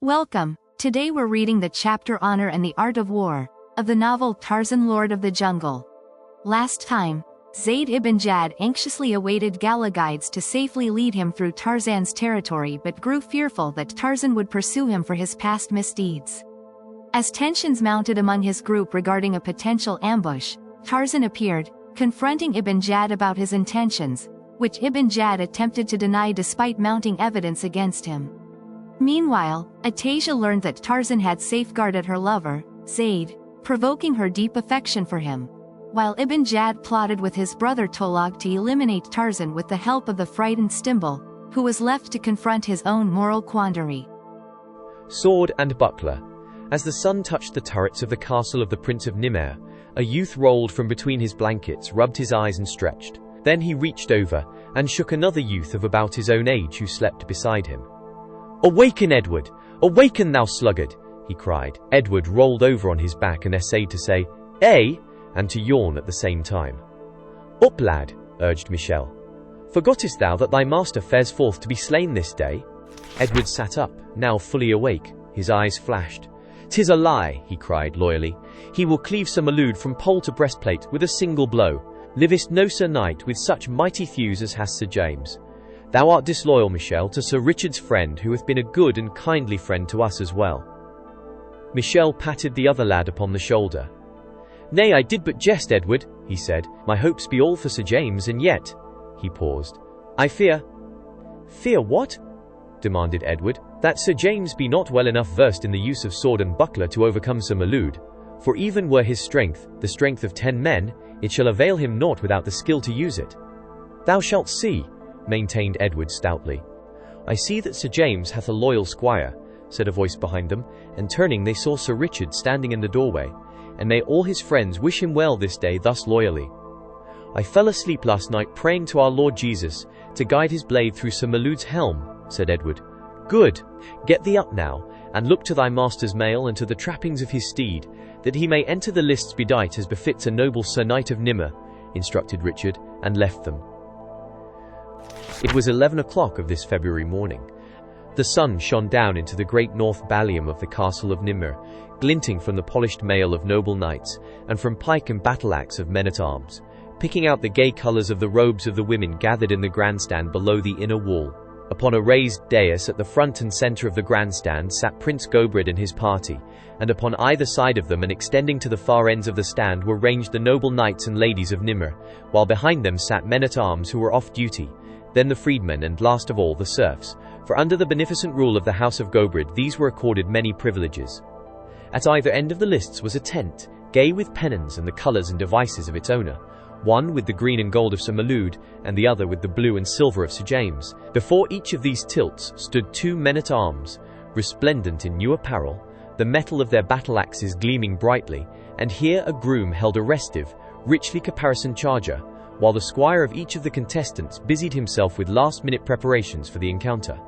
Welcome. Today we're reading the chapter Honor and the Art of War of the novel Tarzan, Lord of the Jungle. Last time, Zayd ibn Jad anxiously awaited Gala guides to safely lead him through Tarzan's territory but grew fearful that Tarzan would pursue him for his past misdeeds. As tensions mounted among his group regarding a potential ambush, Tarzan appeared, confronting Ibn Jad about his intentions, which Ibn Jad attempted to deny despite mounting evidence against him. Meanwhile, Atasia learned that Tarzan had safeguarded her lover, Zayd, provoking her deep affection for him, while Ibn Jad plotted with his brother Tolog to eliminate Tarzan with the help of the frightened Stimbul, who was left to confront his own moral quandary. Sword and buckler. As the sun touched the turrets of the castle of the Prince of Nimr, a youth rolled from between his blankets, rubbed his eyes and stretched. Then he reached over and shook another youth of about his own age who slept beside him. "Awaken, Edward! Awaken, thou sluggard!" he cried. Edward rolled over on his back and essayed to say, "Eh?" and to yawn at the same time. "Up, lad," urged Michel. "Forgottest thou that thy master fares forth to be slain this day?" Edward sat up, now fully awake. His eyes flashed. "'Tis a lie," he cried loyally. "He will cleave Sir Malud from pole to breastplate with a single blow. Livest no Sir Knight with such mighty thews as has Sir James. Thou art disloyal, Michel, to Sir Richard's friend, who hath been a good and kindly friend to us as well." Michel patted the other lad upon the shoulder. "Nay, I did but jest, Edward," he said. "My hopes be all for Sir James, and yet—" he paused. "I fear—" "Fear what?" demanded Edward. "That Sir James be not well enough versed in the use of sword and buckler to overcome Sir Malud. For even were his strength the strength of 10 men, it shall avail him naught without the skill to use it." "Thou shalt see," maintained Edward stoutly. "I see that Sir James hath a loyal squire," said a voice behind them, and turning they saw Sir Richard standing in the doorway. "And may all his friends wish him well this day thus loyally." "I fell asleep last night praying to our Lord Jesus to guide his blade through Sir Malud's helm," said Edward. "Good. Get thee up now, and look to thy master's mail and to the trappings of his steed, that he may enter the lists bedight as befits a noble Sir Knight of Nimr," instructed Richard, and left them. It was 11 o'clock of this February morning. The sun shone down into the great north ballium of the castle of Nimr, glinting from the polished mail of noble knights, and from pike and battle-axe of men-at-arms, picking out the gay colours of the robes of the women gathered in the grandstand below the inner wall. Upon a raised dais at the front and centre of the grandstand sat Prince Gobrid and his party, and upon either side of them and extending to the far ends of the stand were ranged the noble knights and ladies of Nimr, while behind them sat men-at-arms who were off duty, then the freedmen, and last of all the serfs, for under the beneficent rule of the House of Gobrid these were accorded many privileges. At either end of the lists was a tent, gay with pennons and the colours and devices of its owner, one with the green and gold of Sir Malud, and the other with the blue and silver of Sir James. Before each of these tilts stood 2 men-at-arms, resplendent in new apparel, the metal of their battle-axes gleaming brightly, and here a groom held a restive, richly caparisoned charger, while the squire of each of the contestants busied himself with last-minute preparations for the encounter.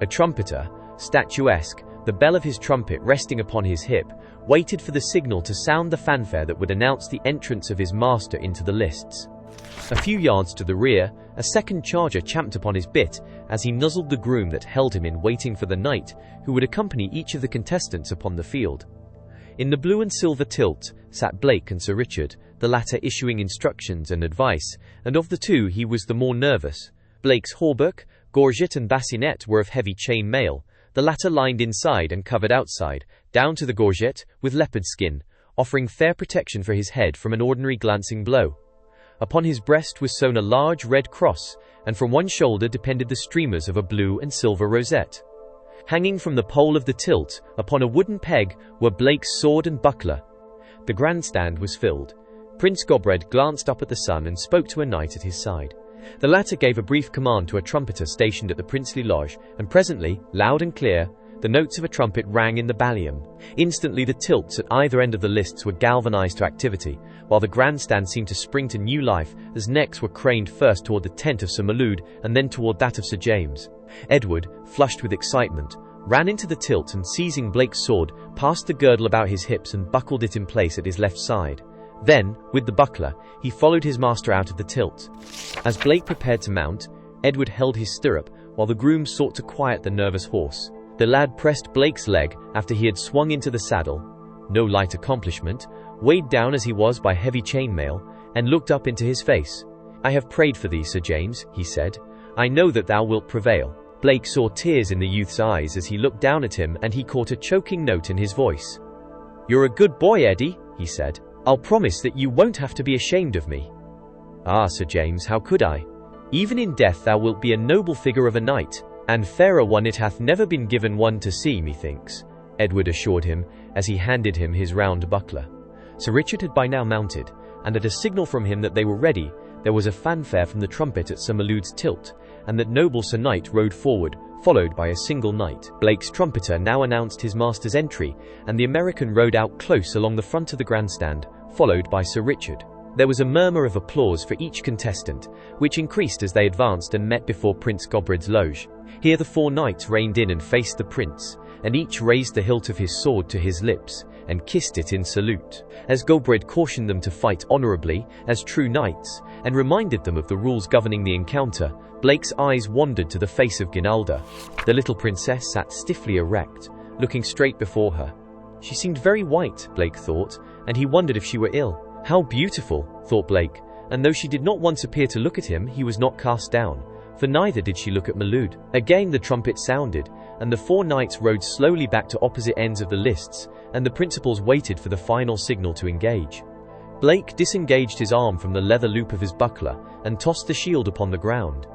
A trumpeter, statuesque, the bell of his trumpet resting upon his hip, waited for the signal to sound the fanfare that would announce the entrance of his master into the lists. A few yards to the rear, a second charger champed upon his bit as he nuzzled the groom that held him in waiting for the knight who would accompany each of the contestants upon the field. In the blue and silver tilt sat Blake and Sir Richard, the latter issuing instructions and advice, and of the two he was the more nervous. Blake's hauberk, gorget and bassinet were of heavy chain mail, the latter lined inside and covered outside, down to the gorget, with leopard skin, offering fair protection for his head from an ordinary glancing blow. Upon his breast was sewn a large red cross, and from one shoulder depended the streamers of a blue and silver rosette. Hanging from the pole of the tilt, upon a wooden peg, were Blake's sword and buckler. The grandstand was filled. Prince Gobred glanced up at the sun and spoke to a knight at his side. The latter gave a brief command to a trumpeter stationed at the princely lodge, and presently, loud and clear, the notes of a trumpet rang in the ballium. Instantly the tilts at either end of the lists were galvanized to activity, while the grandstand seemed to spring to new life as necks were craned first toward the tent of Sir Malud and then toward that of Sir James. Edward, flushed with excitement, ran into the tilt and seizing Blake's sword, passed the girdle about his hips and buckled it in place at his left side. Then, with the buckler, he followed his master out of the tilt. As Blake prepared to mount, Edward held his stirrup, while the groom sought to quiet the nervous horse. The lad pressed Blake's leg after he had swung into the saddle, no light accomplishment, weighed down as he was by heavy chainmail, and looked up into his face. "I have prayed for thee, Sir James," he said. "I know that thou wilt prevail." Blake saw tears in the youth's eyes as he looked down at him, and he caught a choking note in his voice. "You're a good boy, Eddie," he said. "I'll promise that you won't have to be ashamed of me." "Ah, Sir James, how could I? Even in death thou wilt be a noble figure of a knight, and fairer one it hath never been given one to see, methinks," Edward assured him as he handed him his round buckler. Sir Richard had by now mounted, and at a signal from him that they were ready, there was a fanfare from the trumpet at Sir Maloud's tilt, and that noble Sir Knight rode forward, followed by a single knight. Blake's trumpeter now announced his master's entry, and the American rode out close along the front of the grandstand, followed by Sir Richard. There was a murmur of applause for each contestant, which increased as they advanced and met before Prince Gobred's loge. Here the 4 knights reined in and faced the prince, and each raised the hilt of his sword to his lips, and kissed it in salute, as Gobred cautioned them to fight honorably, as true knights, and reminded them of the rules governing the encounter. Blake's eyes wandered to the face of Guinalda. The little princess sat stiffly erect, looking straight before her. She seemed very white, Blake thought, and he wondered if she were ill. How beautiful, thought Blake, and though she did not once appear to look at him, he was not cast down, for neither did she look at Maloud. Again the trumpet sounded, and the 4 knights rode slowly back to opposite ends of the lists, and the principals waited for the final signal to engage. Blake disengaged his arm from the leather loop of his buckler, and tossed the shield upon the ground.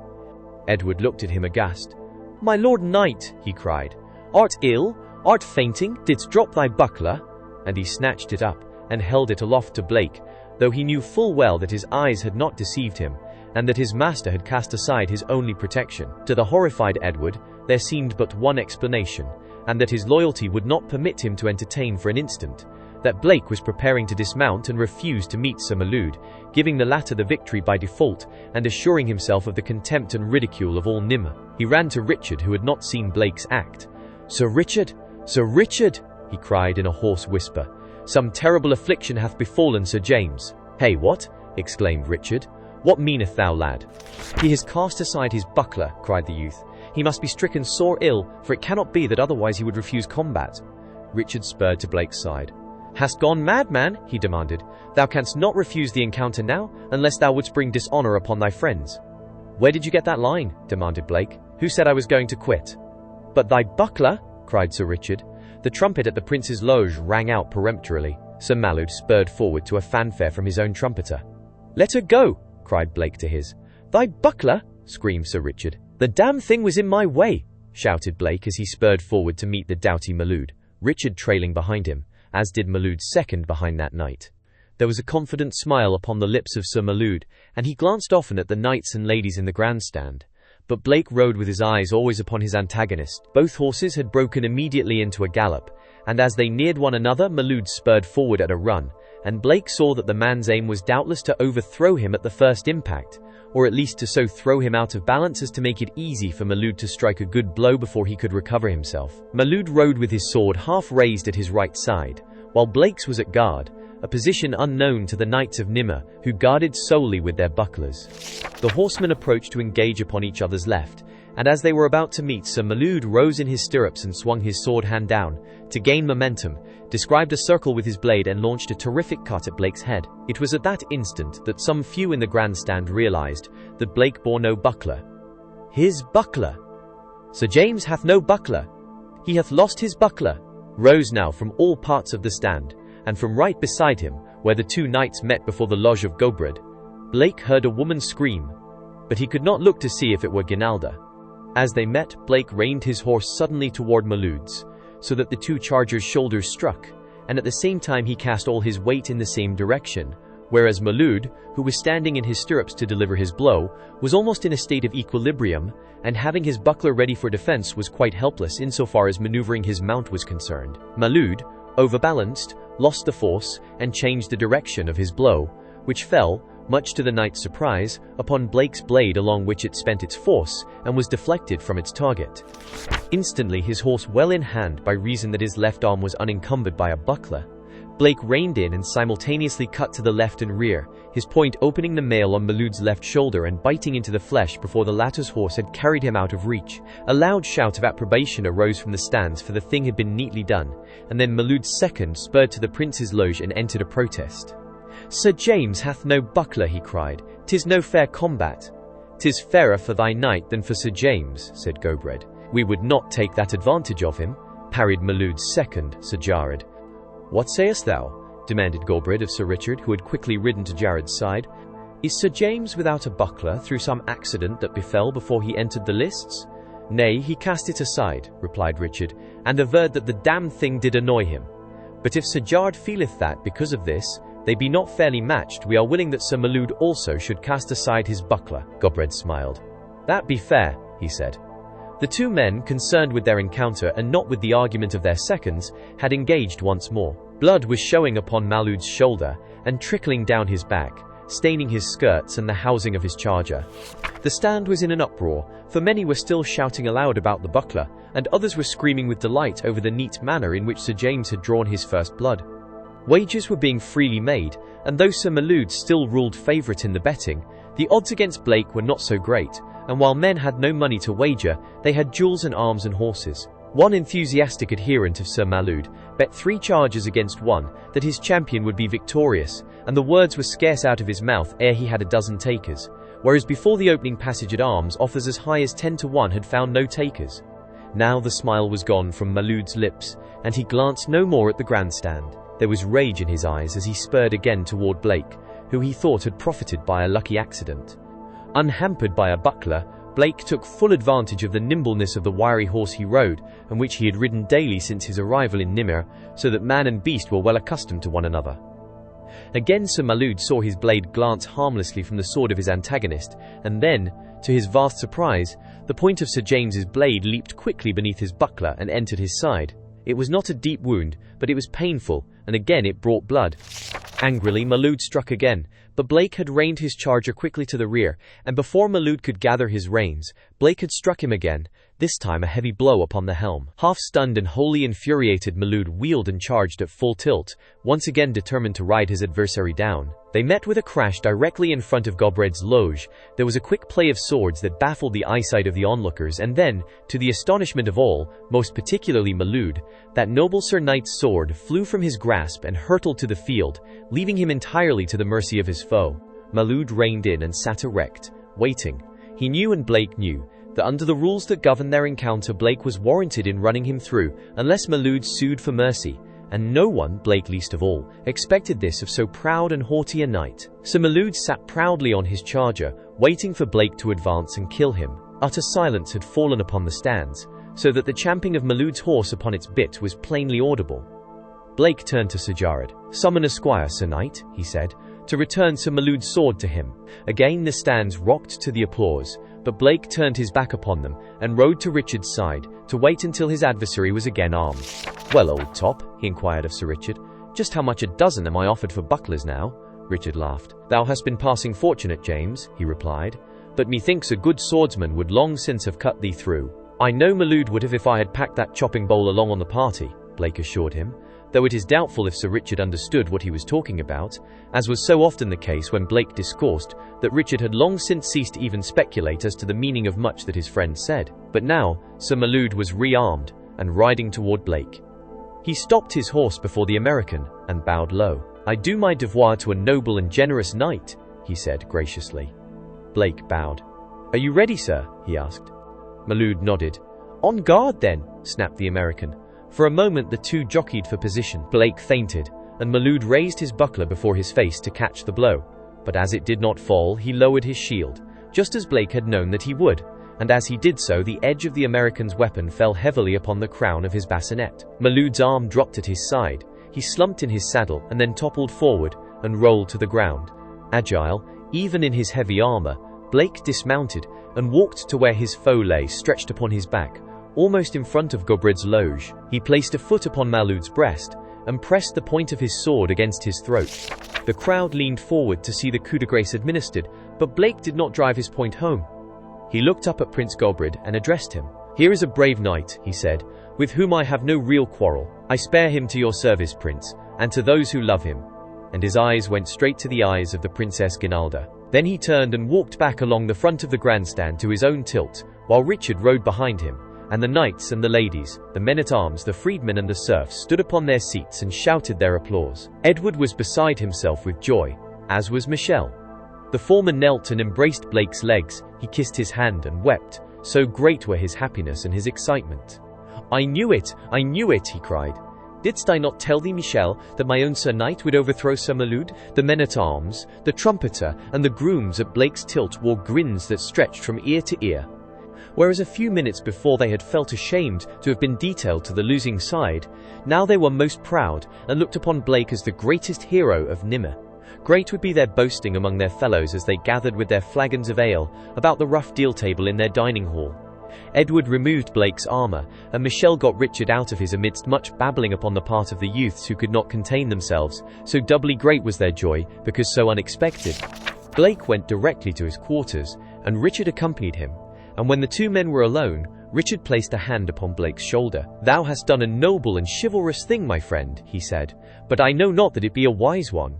Edward looked at him aghast. "My lord knight," he cried, "art ill? Art fainting? Didst drop thy buckler?" And he snatched it up, and held it aloft to Blake, though he knew full well that his eyes had not deceived him, and that his master had cast aside his only protection. To the horrified Edward, there seemed but one explanation, and that his loyalty would not permit him to entertain for an instant, that Blake was preparing to dismount and refuse to meet Sir Maloud, giving the latter the victory by default, and assuring himself of the contempt and ridicule of all Nimmer. He ran to Richard, who had not seen Blake's act. "Sir Richard! Sir Richard!" he cried in a hoarse whisper. "Some terrible affliction hath befallen Sir James." "Hey, what?" exclaimed Richard. "What meaneth thou, lad?" "He has cast aside his buckler," cried the youth. "He must be stricken sore ill, for it cannot be that otherwise he would refuse combat." Richard spurred to Blake's side. "Hast gone mad, man?" he demanded. "Thou canst not refuse the encounter now, unless thou wouldst bring dishonor upon thy friends." "Where did you get that line?" demanded Blake. "Who said I was going to quit?" "But thy buckler?" cried Sir Richard. The trumpet at the prince's loge rang out peremptorily. Sir Maloud spurred forward to a fanfare from his own trumpeter. "Let her go!" cried Blake to his. "Thy buckler?" screamed Sir Richard. "The damn thing was in my way!" shouted Blake as he spurred forward to meet the doughty Maloud, Richard trailing behind him, as did Maloud's second behind that knight. There was a confident smile upon the lips of Sir Maloud, and he glanced often at the knights and ladies in the grandstand. But Blake rode with his eyes always upon his antagonist. Both horses had broken immediately into a gallop, and as they neared one another, Maloud spurred forward at a run, and Blake saw that the man's aim was doubtless to overthrow him at the first impact, or at least to so throw him out of balance as to make it easy for Maloud to strike a good blow before he could recover himself. Maloud rode with his sword half raised at his right side, while Blake's was at guard, a position unknown to the knights of Nimmer, who guarded solely with their bucklers. The horsemen approached to engage upon each other's left, and as they were about to meet, Sir Maloud rose in his stirrups and swung his sword hand down, to gain momentum, described a circle with his blade and launched a terrific cut at Blake's head. It was at that instant that some few in the grandstand realized that Blake bore no buckler. His buckler! "Sir James hath no buckler! He hath lost his buckler!" rose now from all parts of the stand, and from right beside him, where the 2 knights met before the lodge of Gobred, Blake heard a woman scream, but he could not look to see if it were Guinalda. As they met, Blake reined his horse suddenly toward Maloud's, so that the 2 chargers' shoulders struck, and at the same time he cast all his weight in the same direction, whereas Maloud, who was standing in his stirrups to deliver his blow, was almost in a state of equilibrium, and having his buckler ready for defense was quite helpless insofar as maneuvering his mount was concerned. Maloud, overbalanced, lost the force, and changed the direction of his blow, which fell, much to the knight's surprise, upon Blake's blade, along which it spent its force, and was deflected from its target. Instantly his horse well in hand, by reason that his left arm was unencumbered by a buckler, Blake reined in and simultaneously cut to the left and rear, his point opening the mail on Malud's left shoulder and biting into the flesh before the latter's horse had carried him out of reach. A loud shout of approbation arose from the stands, for the thing had been neatly done, and then Malud's second spurred to the prince's loge and entered a protest. "Sir James hath no buckler," he cried. "'Tis no fair combat." "'Tis fairer for thy knight than for Sir James," said Gobred. "We would not take that advantage of him," parried Malud's second, Sir Jared. "What sayest thou?" demanded Gobred of Sir Richard, who had quickly ridden to Jared's side. "Is Sir James without a buckler through some accident that befell before he entered the lists?" "Nay, he cast it aside," replied Richard, "and averred that the damned thing did annoy him. But if Sir Jared feeleth that, because of this, they be not fairly matched, we are willing that Sir Malud also should cast aside his buckler." Gobred smiled. "That be fair," he said. The two men, concerned with their encounter and not with the argument of their seconds, had engaged once more. Blood was showing upon Malud's shoulder and trickling down his back, staining his skirts and the housing of his charger. The stand was in an uproar, for many were still shouting aloud about the buckler, and others were screaming with delight over the neat manner in which Sir James had drawn his first blood. Wagers were being freely made, and though Sir Malud still ruled favourite in the betting, the odds against Blake were not so great, and while men had no money to wager, they had jewels and arms and horses. One enthusiastic adherent of Sir Malud bet 3 chargers against 1 that his champion would be victorious, and the words were scarce out of his mouth ere he had a dozen takers, whereas before the opening passage at arms offers as high as 10 to 1 had found no takers. Now the smile was gone from Malud's lips, and he glanced no more at the grandstand. There was rage in his eyes as he spurred again toward Blake, who he thought had profited by a lucky accident. Unhampered by a buckler, Blake took full advantage of the nimbleness of the wiry horse he rode, and which he had ridden daily since his arrival in Nimir, so that man and beast were well accustomed to one another. Again Sir Malud saw his blade glance harmlessly from the sword of his antagonist, and then, to his vast surprise, the point of Sir James's blade leaped quickly beneath his buckler and entered his side. It was not a deep wound, but it was painful, and again it brought blood. Angrily, Malud struck again, but Blake had reined his charger quickly to the rear, and before Malud could gather his reins, Blake had struck him again, this time a heavy blow upon the helm. Half-stunned and wholly infuriated, Malud wheeled and charged at full tilt, once again determined to ride his adversary down. They met with a crash directly in front of Gobred's loge. There was a quick play of swords that baffled the eyesight of the onlookers, and then, to the astonishment of all, most particularly Malud, that noble Sir Knight's sword flew from his grasp and hurtled to the field, leaving him entirely to the mercy of his foe. Malud reined in and sat erect, waiting. He knew, and Blake knew, that under the rules that governed their encounter, Blake was warranted in running him through, unless Malud sued for mercy. And no one, Blake least of all, expected this of so proud and haughty a knight. So Malud sat proudly on his charger, waiting for Blake to advance and kill him. Utter silence had fallen upon the stands, so that the champing of Malud's horse upon its bit was plainly audible. Blake turned to Sir Jared. "Summon a squire, Sir Knight," he said, to return Sir Malud's sword to him. Again the stands rocked to the applause, but Blake turned his back upon them and rode to Richard's side, to wait until his adversary was again armed. "Well, old top," he inquired of Sir Richard, "just how much a dozen am I offered for bucklers now?" Richard laughed. "Thou hast been passing fortunate, James," he replied, "but methinks a good swordsman would long since have cut thee through." "I know Malud would have if I had packed that chopping bowl along on the party," Blake assured him, though it is doubtful if Sir Richard understood what he was talking about, as was so often the case when Blake discoursed, that Richard had long since ceased to even speculate as to the meaning of much that his friend said. But now, Sir Malud was re-armed, and riding toward Blake. He stopped his horse before the American, and bowed low. "I do my devoir to a noble and generous knight," he said graciously. Blake bowed. "Are you ready, sir?" he asked. Malud nodded. "On guard, then," snapped the American. For a moment the two jockeyed for position. Blake feinted, and Malud raised his buckler before his face to catch the blow. But as it did not fall, he lowered his shield, just as Blake had known that he would, and as he did so the edge of the American's weapon fell heavily upon the crown of his bassinet. Malud's arm dropped at his side. He slumped in his saddle and then toppled forward and rolled to the ground. Agile, even in his heavy armor, Blake dismounted and walked to where his foe lay stretched upon his back, almost in front of Gobred's loge. He placed a foot upon Malud's breast and pressed the point of his sword against his throat. The crowd leaned forward to see the coup de grace administered, but Blake did not drive his point home. He looked up at Prince Gobred and addressed him. "Here is a brave knight," he said, "with whom I have no real quarrel. I spare him to your service, Prince, and to those who love him." And his eyes went straight to the eyes of the Princess Ginalda. Then he turned and walked back along the front of the grandstand to his own tilt, while Richard rode behind him, and the knights and the ladies, the men-at-arms, the freedmen and the serfs stood upon their seats and shouted their applause. Edward was beside himself with joy, as was Michel. The former knelt and embraced Blake's legs, he kissed his hand and wept, so great were his happiness and his excitement. I knew it, he cried. "Didst I not tell thee, Michel, that my own Sir Knight would overthrow Sir Malud?" The men-at-arms, the trumpeter, and the grooms at Blake's tilt wore grins that stretched from ear to ear. Whereas a few minutes before they had felt ashamed to have been detailed to the losing side, now they were most proud and looked upon Blake as the greatest hero of Nimmer. Great would be their boasting among their fellows as they gathered with their flagons of ale about the rough deal table in their dining hall. Edward removed Blake's armor, and Michel got Richard out of his amidst much babbling upon the part of the youths who could not contain themselves, so doubly great was their joy, because so unexpected. Blake went directly to his quarters, and Richard accompanied him, and when the two men were alone, Richard placed a hand upon Blake's shoulder. "Thou hast done a noble and chivalrous thing, my friend," he said, "but I know not that it be a wise one."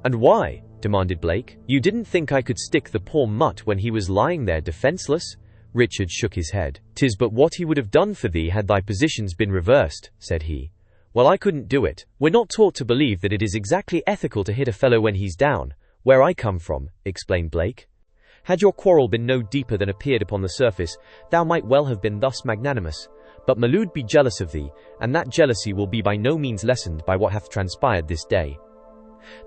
"And why?" demanded Blake. "You didn't think I could stick the poor mutt when he was lying there defenseless?" Richard shook his head. "'Tis but what he would have done for thee had thy positions been reversed," said he. "Well, I couldn't do it. We're not taught to believe that it is exactly ethical to hit a fellow when he's down, where I come from," explained Blake. "Had your quarrel been no deeper than appeared upon the surface, thou might well have been thus magnanimous. But Malud be jealous of thee, and that jealousy will be by no means lessened by what hath transpired this day.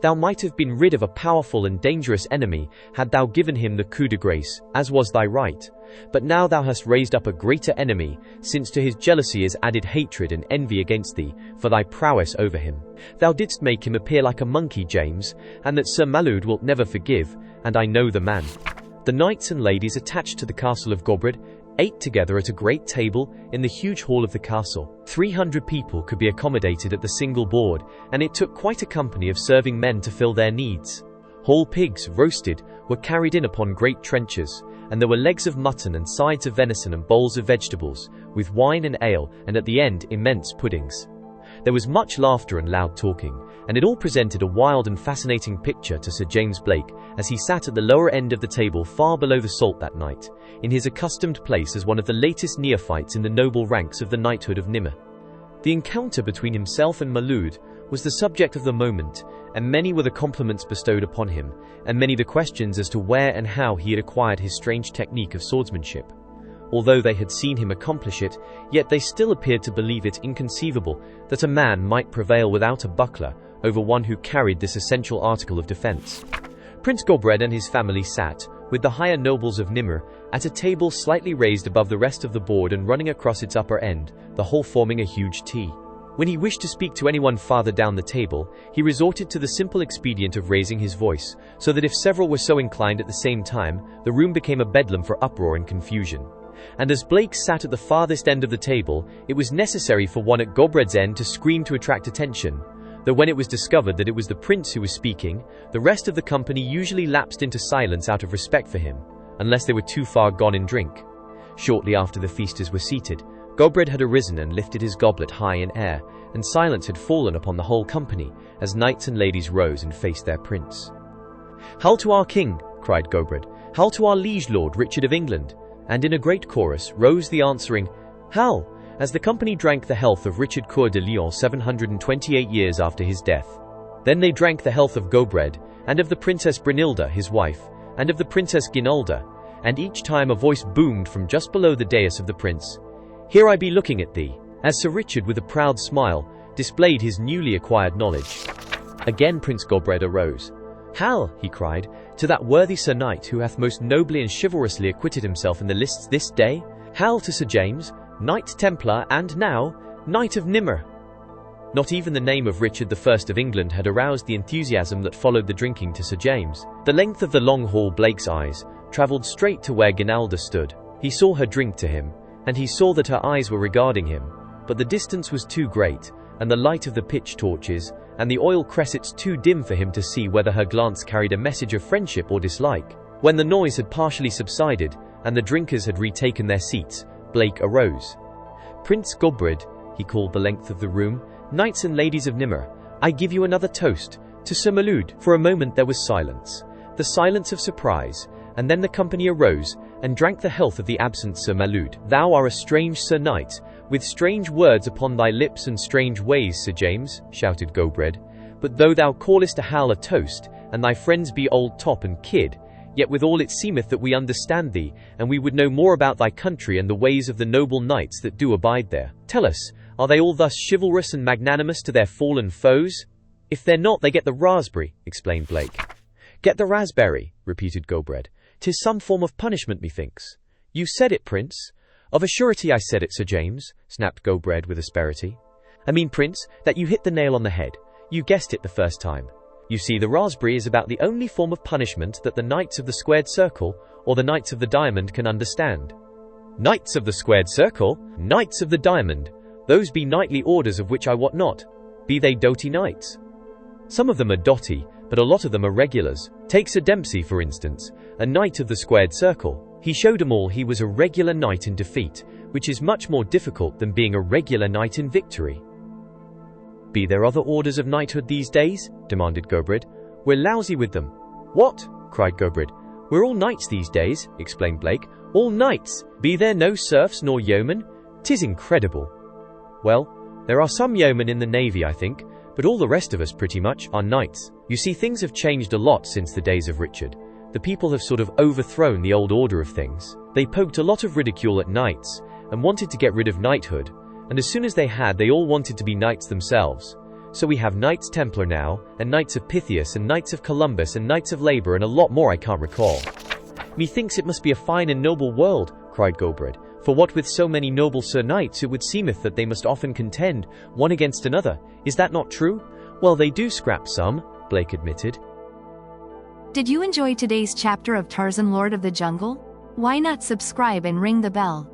Thou might have been rid of a powerful and dangerous enemy had thou given him the coup de grace, as was thy right. But now thou hast raised up a greater enemy, since to his jealousy is added hatred and envy against thee, for thy prowess over him. Thou didst make him appear like a monkey, James, and that Sir Malud wilt never forgive, and I know the man." The knights and ladies attached to the castle of Gobred ate together at a great table in the huge hall of the castle. 300 people could be accommodated at the single board, and it took quite a company of serving men to fill their needs. Whole pigs, roasted, were carried in upon great trenchers, and there were legs of mutton and sides of venison and bowls of vegetables, with wine and ale, and at the end immense puddings. There was much laughter and loud talking, and it all presented a wild and fascinating picture to Sir James Blake as he sat at the lower end of the table far below the salt that night, in his accustomed place as one of the latest neophytes in the noble ranks of the knighthood of Nimmer. The encounter between himself and Malud was the subject of the moment, and many were the compliments bestowed upon him, and many the questions as to where and how he had acquired his strange technique of swordsmanship. Although they had seen him accomplish it, yet they still appeared to believe it inconceivable that a man might prevail without a buckler over one who carried this essential article of defense. Prince Gobred and his family sat, with the higher nobles of Nimmer, at a table slightly raised above the rest of the board and running across its upper end, the whole forming a huge T. When he wished to speak to anyone farther down the table, he resorted to the simple expedient of raising his voice, so that if several were so inclined at the same time, the room became a bedlam for uproar and confusion. And as Blake sat at the farthest end of the table, it was necessary for one at Gobred's end to scream to attract attention, though when it was discovered that it was the prince who was speaking, the rest of the company usually lapsed into silence out of respect for him, unless they were too far gone in drink. Shortly after the feasters were seated, Gobred had arisen and lifted his goblet high in air, and silence had fallen upon the whole company, as knights and ladies rose and faced their prince. "Hail to our king!" cried Gobred. "Hail to our liege lord, Richard of England!" And in a great chorus rose the answering "Hail!" as the company drank the health of Richard Coeur de Lion 728 years after his death. Then they drank the health of Gobred, and of the Princess Brunilda, his wife, and of the Princess Ginalda, and each time a voice boomed from just below the dais of the prince, "Here I be looking at thee," as Sir Richard, with a proud smile, displayed his newly acquired knowledge. Again Prince Gobred arose. "Hail," he cried, "to that worthy Sir Knight who hath most nobly and chivalrously acquitted himself in the lists this day. Hail to Sir James, Knight Templar and now, Knight of Nimmer." Not even the name of Richard I of England had aroused the enthusiasm that followed the drinking to Sir James. The length of the long hall Blake's eyes travelled straight to where Ginalda stood. He saw her drink to him, and he saw that her eyes were regarding him, but the distance was too great, and the light of the pitch torches, and the oil cressets too dim for him to see whether her glance carried a message of friendship or dislike. When the noise had partially subsided, and the drinkers had retaken their seats, Blake arose. "Prince Gobred," he called the length of the room, "knights and ladies of Nimmer, I give you another toast, to Sir Malud." For a moment there was silence, the silence of surprise, and then the company arose, and drank the health of the absent Sir Malud. "Thou art a strange Sir Knight, with strange words upon thy lips and strange ways, Sir James," shouted Gobred. "But though thou callest a Hal a toast, and thy friends be Old Top and Kid, yet withal it seemeth that we understand thee, and we would know more about thy country and the ways of the noble knights that do abide there. Tell us, are they all thus chivalrous and magnanimous to their fallen foes?" "If they're not, they get the raspberry," explained Blake. "Get the raspberry," repeated Gobred. "'Tis some form of punishment, methinks." "You said it, Prince." "Of a surety I said it, Sir James," snapped Gobred with asperity. "I mean, Prince, that you hit the nail on the head. You guessed it the first time. You see, the raspberry is about the only form of punishment that the Knights of the Squared Circle, or the Knights of the Diamond, can understand." "Knights of the Squared Circle? Knights of the Diamond? Those be knightly orders of which I wot not. Be they doughty knights?" "Some of them are doughty, but a lot of them are regulars. Take Sir Dempsey, for instance, a Knight of the Squared Circle. He showed 'em all he was a regular knight in defeat, which is much more difficult than being a regular knight in victory." "Be there other orders of knighthood these days?" demanded Gobred. "We're lousy with them." "What?" cried Gobred. "We're all knights these days," explained Blake. "All knights! Be there no serfs nor yeomen? 'Tis incredible." "Well, there are some yeomen in the navy, I think, but all the rest of us, pretty much, are knights. You see, things have changed a lot since the days of Richard. The people have sort of overthrown the old order of things. They poked a lot of ridicule at knights, and wanted to get rid of knighthood, and as soon as they had, they all wanted to be knights themselves. So we have Knights Templar now, and Knights of Pythias, and Knights of Columbus, and Knights of Labour, and a lot more I can't recall." "Methinks it must be a fine and noble world," cried Gobred. "For what with so many noble Sir Knights, it would seemeth that they must often contend, one against another. Is that not true?" "Well, they do scrap some," Blake admitted. Did you enjoy today's chapter of Tarzan, Lord of the Jungle? Why not subscribe and ring the bell?